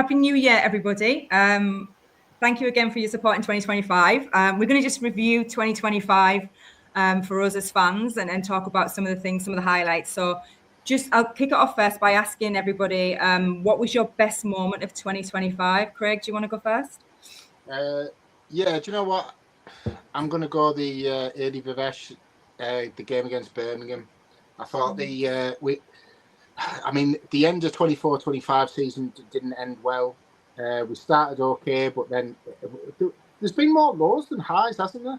Happy New Year, everybody. Thank you again for your support in 2025. We're going to just review 2025 for us as fans and talk about some of the things, some of the highlights. So I'll kick it off first by asking everybody, what was your best moment of 2025? Craig, do you want to go first? Yeah, do you know what? I'm going to go the Adi Vivesh, the game against Birmingham. I thought the end of 24-25 season didn't end well. We started okay, but then there's been more lows than highs, hasn't there?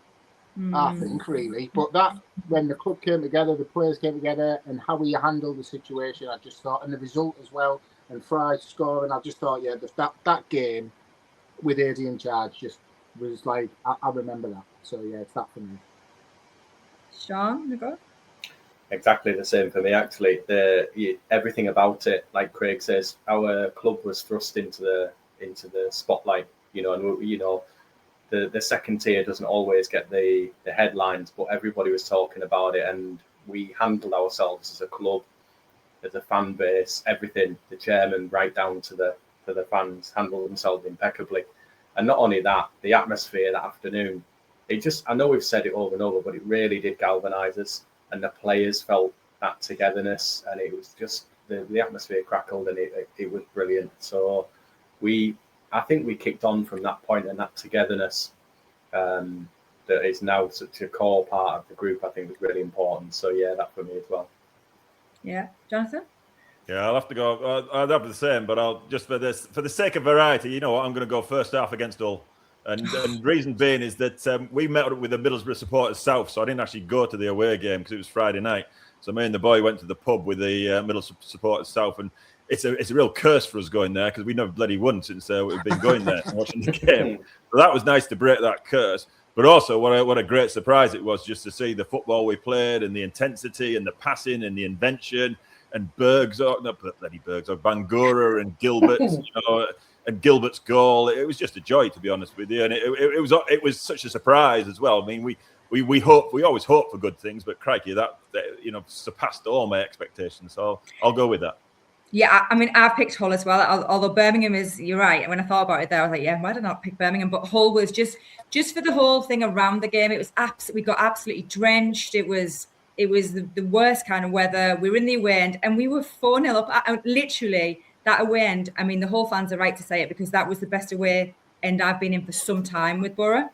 I think, really. But that, when the club came together, the players came together, and how we handled the situation, I just thought, and the result as well, and Fry scoring, I just thought, yeah, that game with Adi in charge just was like, I remember that. So, yeah, it's that for me. Sean, you go? Exactly the same for me, actually. Everything about it, like Craig says, our club was thrust into the spotlight, and the second tier doesn't always get the headlines, but everybody was talking about it, and we handled ourselves as a club, as a fan base, everything. The chairman, right down to the fans, handled themselves impeccably. And not only that, the atmosphere that afternoon, I know we've said it over and over, but it really did galvanise us, and the players felt that togetherness, and it was just the atmosphere crackled, and it was brilliant. So I think we kicked on from that point, and that togetherness that is now such a core part of the group, I think was really important. So yeah, that for me as well. Yeah, Jonathan? Yeah, I'll have to go. I'll have the same, but I'll just for the sake of variety, you know what? I'm going to go first half against Hull. And reason being is that we met up with the Middlesbrough supporters south, so I didn't actually go to the away game because it was Friday night. So me and the boy went to the pub with the Middlesbrough supporters south, and it's a real curse for us going there because we never bloody won since we've been going there and watching the game. So that was nice to break that curse. But also, what a great surprise it was just to see the football we played and the intensity and the passing and the invention and Bangura and Gilbert, and Gilbert's goal. It was just a joy, to be honest with you, and it was such a surprise as well. I mean, we always hope for good things, but crikey, that surpassed all my expectations. So I'll go with that. Yeah, I mean, I've picked Hull as well. Although Birmingham you're right. When I thought about it there, I was like, yeah, why did I not pick Birmingham? But Hull was just for the whole thing around the game. It was we got absolutely drenched. It was the worst kind of weather. We were in the away end, and we were 4-0 up. Literally, that away end. I mean, the Hull fans are right to say it because that was the best away end I've been in for some time with Boro.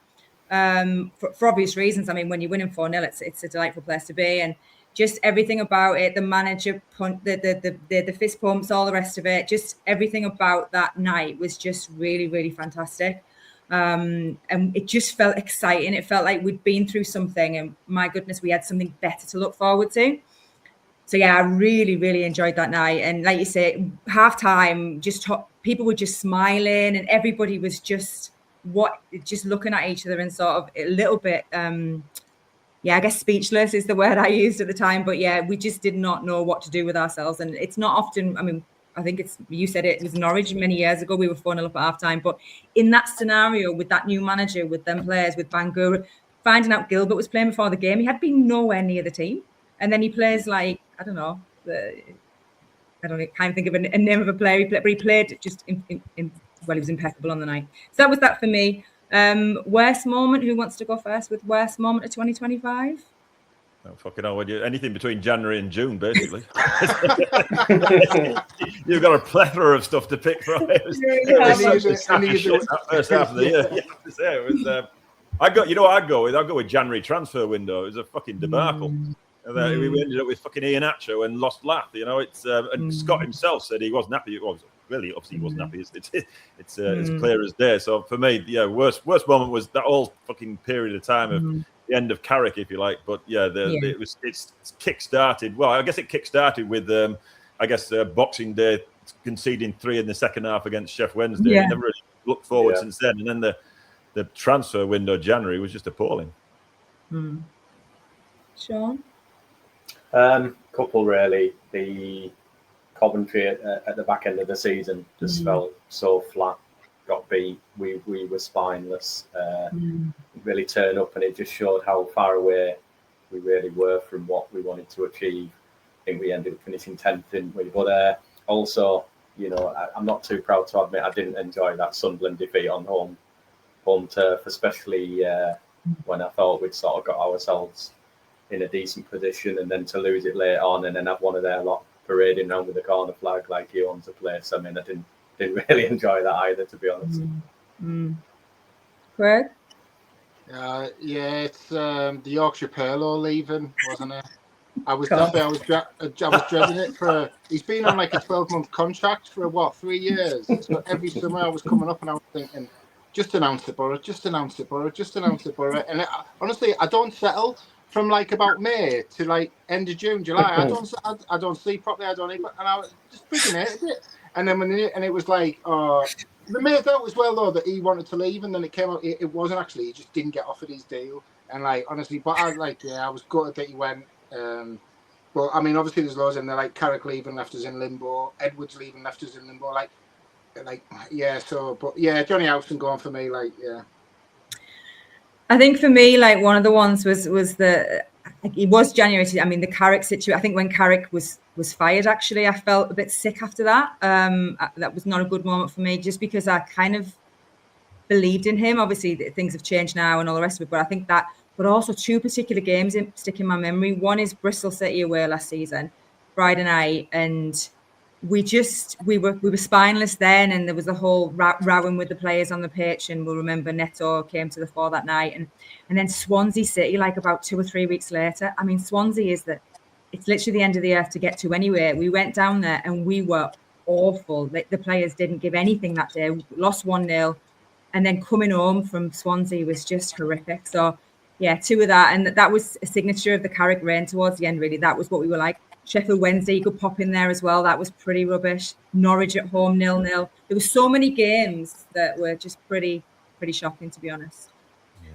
For obvious reasons. I mean, when you're winning 4-0, it's a delightful place to be, and just everything about it, the manager, the fist pumps, all the rest of it, just everything about that night was just really, really fantastic. And it just felt exciting. It felt like we'd been through something, and my goodness, we had something better to look forward to. So yeah, I really, really enjoyed that night. And like you say, halftime, people were just smiling, and everybody was just looking at each other and sort of a little bit, I guess speechless is the word I used at the time. But yeah, we just did not know what to do with ourselves. And it's not often, I mean, I think you said it was Norwich many years ago. We were 4-0 up at halftime. But in that scenario, with that new manager, with them players, with Bangura, finding out Gilbert was playing before the game, he had been nowhere near the team. And then he plays like, I don't know, can't think of a name of a player. But he played just he was impeccable on the night. So that was that for me. Worst moment. Who wants to go first with worst moment of 2025? Oh, fucking hell, anything between January and June, basically. You've got a plethora of stuff to pick from. It was such a shit that first half of the year. I'd go with January transfer window. It was a fucking debacle. We ended up with fucking Ian Acho and lost Lath. And Scott himself said he wasn't happy. Obviously he wasn't happy. It's clear as day. So for me, worst moment was that whole fucking period of time of the end of Carrick, if you like. But it's kick-started. Well, I guess it kick-started with Boxing Day conceding 3 in the second half against Sheff Wednesday. Yeah. Never really looked forward since then. And then the transfer window January was just appalling. Sean? Couple really. The Coventry at the back end of the season just felt so flat. Got beat. We were spineless. Really turned up, and it just showed how far away we really were from what we wanted to achieve. I think we ended up finishing 10th, didn't we? But also you know, I'm not too proud to admit I didn't enjoy that Sunderland defeat on home turf, especially when I thought we'd sort of got ourselves in a decent position, and then to lose it later on, and then have one of their lot parading around with a corner flag like he owns the place. I mean, I didn't really enjoy that either, to be honest. Craig? Yeah, it's the Yorkshire Perlo leaving, wasn't it? I was dreading it he's been on like a 12-month contract for 3 years. So every summer I was coming up and I was thinking, just announce it, Boro, just announce it, Boro, just announce it, Boro. And honestly, I don't settle from like about May to like end of June, July. I don't sleep properly. I don't eat, and I was just freaking out a bit. And then it was like, the made out as well though that he wanted to leave, and then it came out it wasn't actually. He just didn't get offered his deal, and like honestly, but I was gutted that he went. But I mean, obviously there's loads, and they're like Carrick leaving left us in limbo, Edwards leaving left us in limbo, like yeah. So, but yeah, Johnny Houston going for me, like yeah. I think for me, like one of the ones was it was January. I mean, the Carrick situation. I think when Carrick was fired, actually, I felt a bit sick after that. That was not a good moment for me, just because I kind of believed in him. Obviously, things have changed now and all the rest of it, but I think that. But also two particular games stick in my memory. One is Bristol City away last season, Friday night, and we were spineless then, and there was a whole rowing with the players on the pitch. And we'll remember Neto came to the fore that night, and then Swansea City, like about 2 or 3 weeks later. I mean, Swansea it's literally the end of the earth to get to anyway. We went down there and we were awful. The players didn't give anything that day. We lost 1-0, and then coming home from Swansea was just horrific. So yeah, 2 of that, and that was a signature of the Carrick reign towards the end. Really, that was what we were like. Sheffield Wednesday, you could pop in there as well. That was pretty rubbish. Norwich at home, 0-0. There were so many games that were just pretty shocking, to be honest.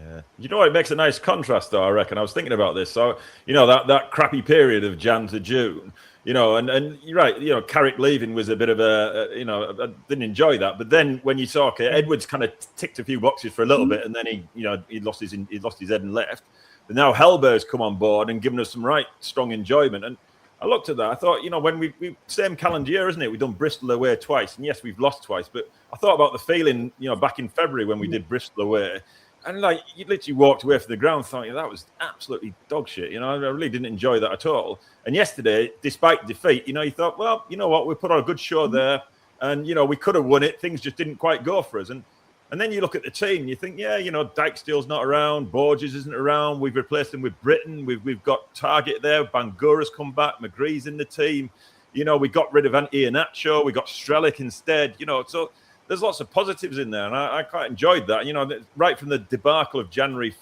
Yeah. You know what? It makes a nice contrast, though, I reckon. I was thinking about this. So, you know, that crappy period of Jan to June, you know, and you're right, you know, Carrick leaving was a bit of I didn't enjoy that. But then when you saw, Edwards kind of ticked a few boxes for a little bit, and then he lost his head and left. But now Hellberg's come on board and given us some right strong enjoyment. And I looked at that. I thought, you know, when we same calendar year, isn't it? We've done Bristol away twice, and yes, we've lost twice. But I thought about the feeling, you know, back in February when we did Bristol away, and like you literally walked away from the ground, thinking that was absolutely dog shit. You know, I really didn't enjoy that at all. And yesterday, despite defeat, you know, you thought, well, you know what, we put on a good show there, and you know, we could have won it. Things just didn't quite go for us. And then you look at the team, you think, yeah, you know, Dijksteel's not around, Borges isn't around. We've replaced him with Britton. We've got Target there. Bangura's come back. McGree's in the team. You know, we got rid of Iheanacho. We got Strelic instead. You know, so there's lots of positives in there, and I quite enjoyed that. You know, right from the debacle of January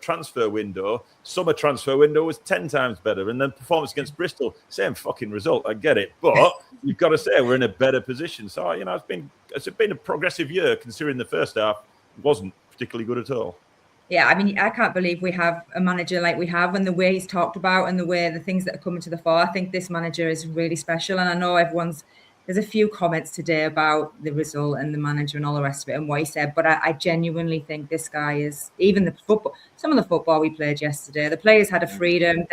transfer window, summer transfer window was 10 times better, and then performance against Bristol, same fucking result. I get it, but you've got to say we're in a better position. So you know, it's been a progressive year considering the first half wasn't particularly good at all. Yeah, I mean, I can't believe we have a manager like we have, and the way he's talked about and the things that are coming to the fore. I think this manager is really special, and I know there's a few comments today about the result and the manager and all the rest of it and what he said, but I genuinely think this guy is, even some of the football we played yesterday, the players had a freedom.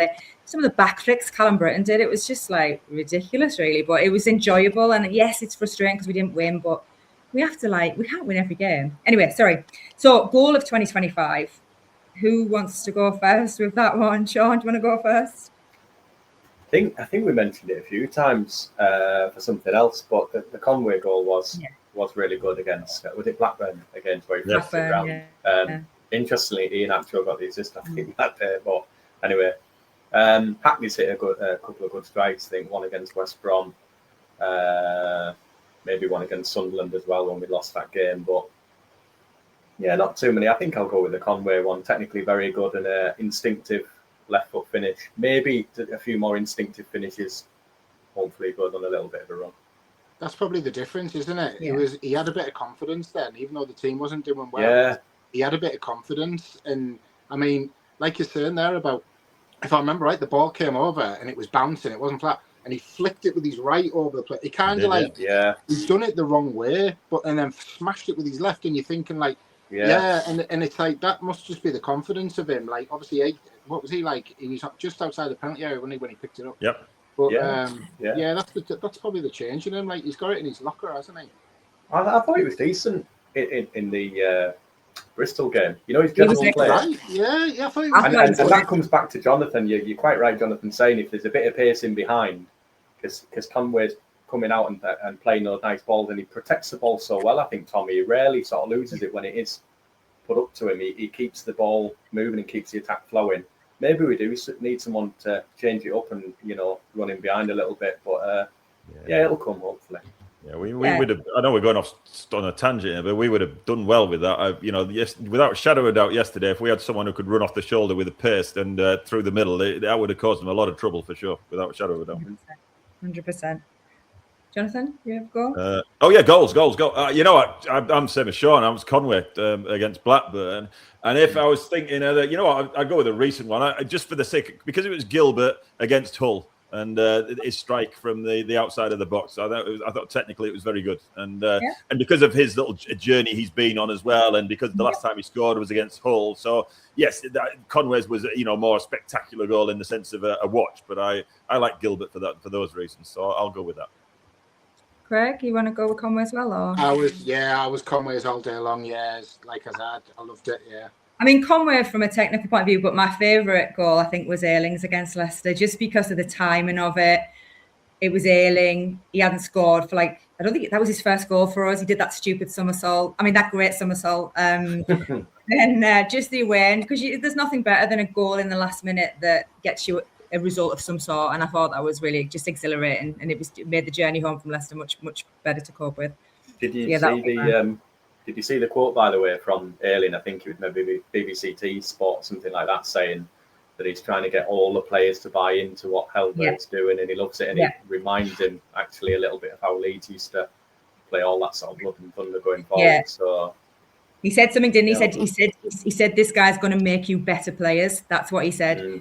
Some of the back flicks Callum Britton did, it was just like ridiculous, really, but it was enjoyable. And yes, it's frustrating because we didn't win, but we can't win every game. Anyway, sorry. So goal of 2025. Who wants to go first with that one? Sean, do you want to go first? I think we mentioned it a few times for something else, but the Conway goal was really good against, was it Blackburn against where he flipped it around. Interestingly, Iheanacho got the assist, I think, that day. But anyway, Hackney's hit a couple of good strikes, I think, one against West Brom, maybe one against Sunderland as well when we lost that game. But yeah, not too many. I think I'll go with the Conway one. Technically very good and instinctive left foot finish. Maybe a few more instinctive finishes. Hopefully go on a little bit of a run. That's probably the difference, isn't it? Yeah. He had a bit of confidence then, even though the team wasn't doing well. Yeah. He had a bit of confidence, and I mean, like you're saying there about, if I remember right, the ball came over and it was bouncing, it wasn't flat, and he flicked it with his right over the plate. He kind of he's done it the wrong way, and then smashed it with his left, and you're thinking like, and it's like that must just be the confidence of him. Like obviously, what was he like? He was just outside the penalty area when he picked it up. Yep. But that's probably the change in him. Like he's got it in his locker, hasn't he? I thought he was decent in the Bristol game. You know, his general play. Right. Yeah, I thought he was. And that comes back to Jonathan. You're quite right, Jonathan, saying if there's a bit of pace in behind, because Conway's coming out and playing those nice balls, and he protects the ball so well. I think Tommy, he rarely sort of loses it when it is put up to him. He keeps the ball moving and keeps the attack flowing. Maybe we do need someone to change it up and run in behind a little bit, but it'll come hopefully. Yeah, we would have. I know we're going off on a tangent here, but we would have done well with that. Without a shadow of a doubt, yesterday, if we had someone who could run off the shoulder with a pace and through the middle, that would have caused them a lot of trouble for sure. Without a shadow of a doubt. 100%. Jonathan, you have a goal? Goals. You know what? I'm same as Sean. I was Conway against Blackburn, and if I was thinking, I'd go with a recent one. Just for the sake, because it was Gilbert against Hull. And his strike from the outside of the box, I thought technically it was very good, and because of his little journey he's been on as well, and because the last time he scored was against Hull, so yes, Conway's was more spectacular goal in the sense of a watch, but I like Gilbert for those reasons, so I'll go with that. Craig, you want to go with Conway as well, or I was Conway's all day long. Yeah, like I said, I loved it. Yeah. I mean, Conway from a technical point of view, but my favourite goal, I think, was Ayling's against Leicester, just because of the timing of it. It was Ayling. He hadn't scored for I don't think that was his first goal for us. He did that stupid somersault. I mean, that great somersault. And just the way, because there's nothing better than a goal in the last minute that gets you a result of some sort. And I thought that was really just exhilarating. And it made the journey home from Leicester much, much better to cope with. Did you see the quote, by the way, from Ayling? I think it was maybe BBC T Sport, something like that, saying that he's trying to get all the players to buy into what Helbert's doing, and he loves it, and it reminds him actually a little bit of how Leeds used to play all that sort of blood and thunder going forward. Yeah. So he said something, didn't he? He said this guy's going to make you better players. That's what he said.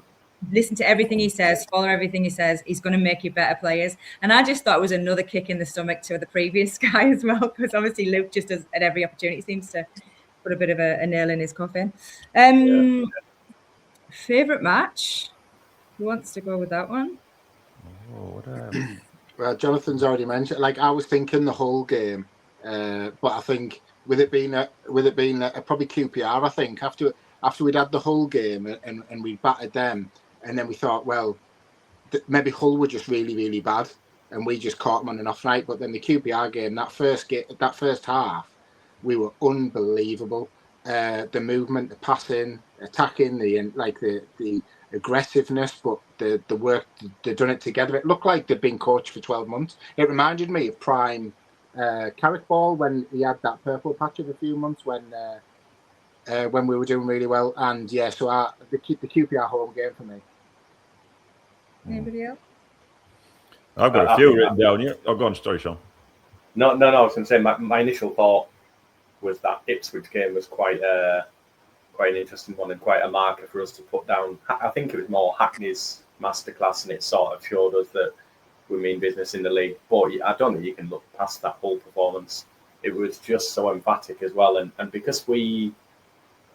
Listen to everything he says, follow everything he says. He's going to make you better players. And I just thought it was another kick in the stomach to the previous guy as well, because obviously Luke just does at every opportunity seems to put a bit of a nail in his coffin. Favourite match? Who wants to go with that one? Well, Jonathan's already mentioned. I was thinking the whole game, but I think with it being probably QPR. I think after we'd had the whole game and we battered them. And then we thought, well, maybe Hull were just really, really bad, and we just caught them on an off night. But then the QPR game, that first half, we were unbelievable. The movement, the passing, attacking, the aggressiveness, but the work they've done it together. It looked like they'd been coached for 12 months. It reminded me of prime Carrick Ball when he had that purple patch of a few months when we were doing really well. And so the QPR home game for me. Anybody else? I've got a few written down here. Go on, sorry, Sean. No, I was going to say my initial thought was that Ipswich game was quite an interesting one and quite a marker for us to put down. I think it was more Hackney's masterclass, and it sort of showed us that we mean business in the league. But I don't think you can look past that whole performance. It was just so emphatic as well, and because we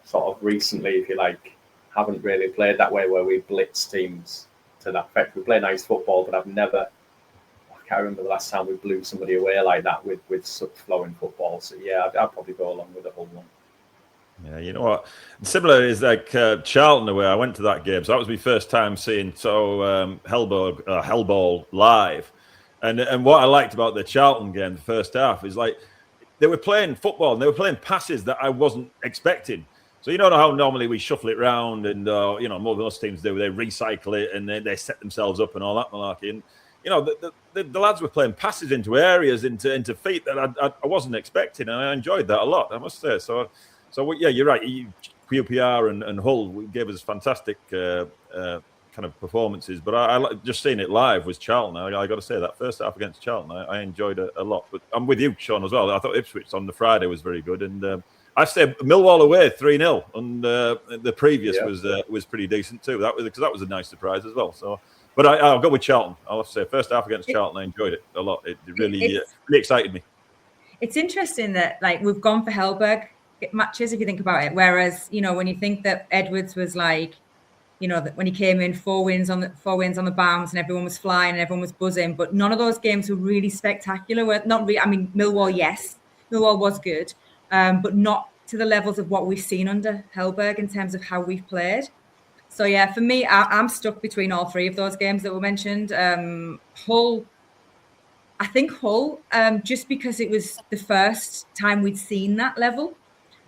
sort of recently, if you like, haven't really played that way where we blitz teams to that effect. We play nice football, but I can't remember the last time we blew somebody away like that with such flowing football. So yeah, I'd probably go along with the whole one. Yeah, you know what? Similar is Charlton away. I went to that game, so that was my first time seeing Hellball live. And what I liked about the Charlton game, the first half, is they were playing football and they were playing passes that I wasn't expecting. So you know how normally we shuffle it round and, most teams do. They recycle it and they set themselves up and all that malarkey. And, the lads were playing passes into areas, into feet that I wasn't expecting. And I enjoyed that a lot, I must say. So yeah, you're right. QPR and Hull gave us fantastic kind of performances. But I just seeing it live was Charlton. I got to say that first half against Charlton, I enjoyed it a lot. But I'm with you, Sean, as well. I thought Ipswich on the Friday was very good. And I said Millwall away 3-0, and the previous was pretty decent too. That was a nice surprise as well. So, but I'll go with Charlton. I'll have to say first half against Charlton, I enjoyed it a lot. It really excited me. It's interesting that we've gone for Hellberg matches if you think about it. Whereas when you think that Edwards was you know, that when he came in, 4 wins on the bounce, and everyone was flying and everyone was buzzing. But none of those games were really spectacular. Not really. I mean, Millwall, yes, Millwall was good, but not to the levels of what we've seen under Hellberg in terms of how we've played. So yeah, for me, I'm stuck between all 3 of those games that were mentioned. Hull, I think Hull, just because it was the first time we'd seen that level.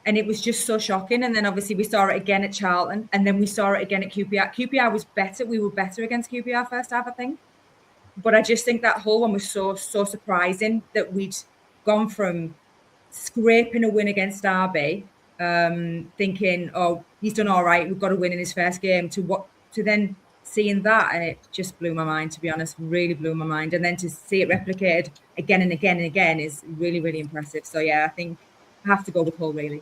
And it was just so shocking. And then obviously we saw it again at Charlton. And then we saw it again at QPR. QPR was better. We were better against QPR first half, I think. But I just think that whole one was so surprising that we'd gone from scraping a win against Derby, thinking, oh, he's done all right, we've got to win in his first game, to then seeing that. And it just blew my mind, to be honest, really blew my mind. And then to see it replicated again and again and again is really, really impressive. So yeah, I think I have to go with Hull, really.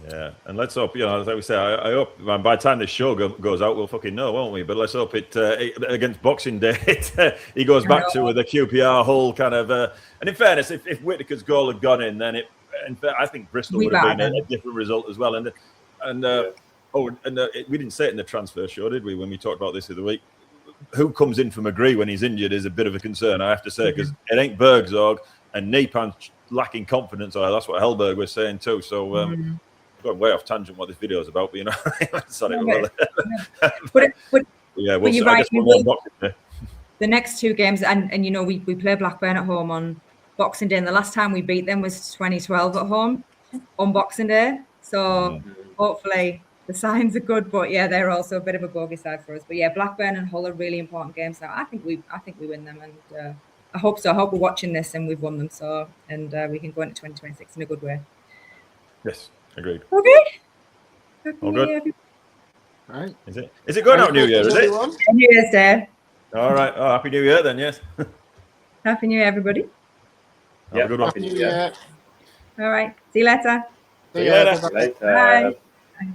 Yeah, and let's hope, as we say, I hope by the time this show goes out, we'll fucking know, won't we? But let's hope it against Boxing Day, he goes back to the QPR Hull kind of. And in fairness, if Whittaker's goal had gone in, then I think Bristol would have been a different result as well. We didn't say it in the transfer show, did we? When we talked about this the other week, who comes in for McGree when he's injured is a bit of a concern, I have to say, because it ain't Bergzorg and Nepan's lacking confidence. That's what Hellberg was saying too. So. Going way off tangent what this video is about, but sorry. But yeah, you're right. The next 2 games, and we play Blackburn at home on Boxing Day, and the last time we beat them was 2012 at home on Boxing Day. So hopefully the signs are good, but yeah, they're also a bit of a bogey side for us. But yeah, Blackburn and Hull are really important games now. I think we win them, and I hope so. I hope we're watching this and we've won them, so and we can go into 2026 in a good way. Yes. Agreed. Okay. All good. Right. Is it going out New Year? Is it? New Year's Day. All right. Oh, Happy New Year then. Yes. Happy New Year, everybody. Have a good one. Happy New Year. All right. See you later. See you later. Bye. Bye.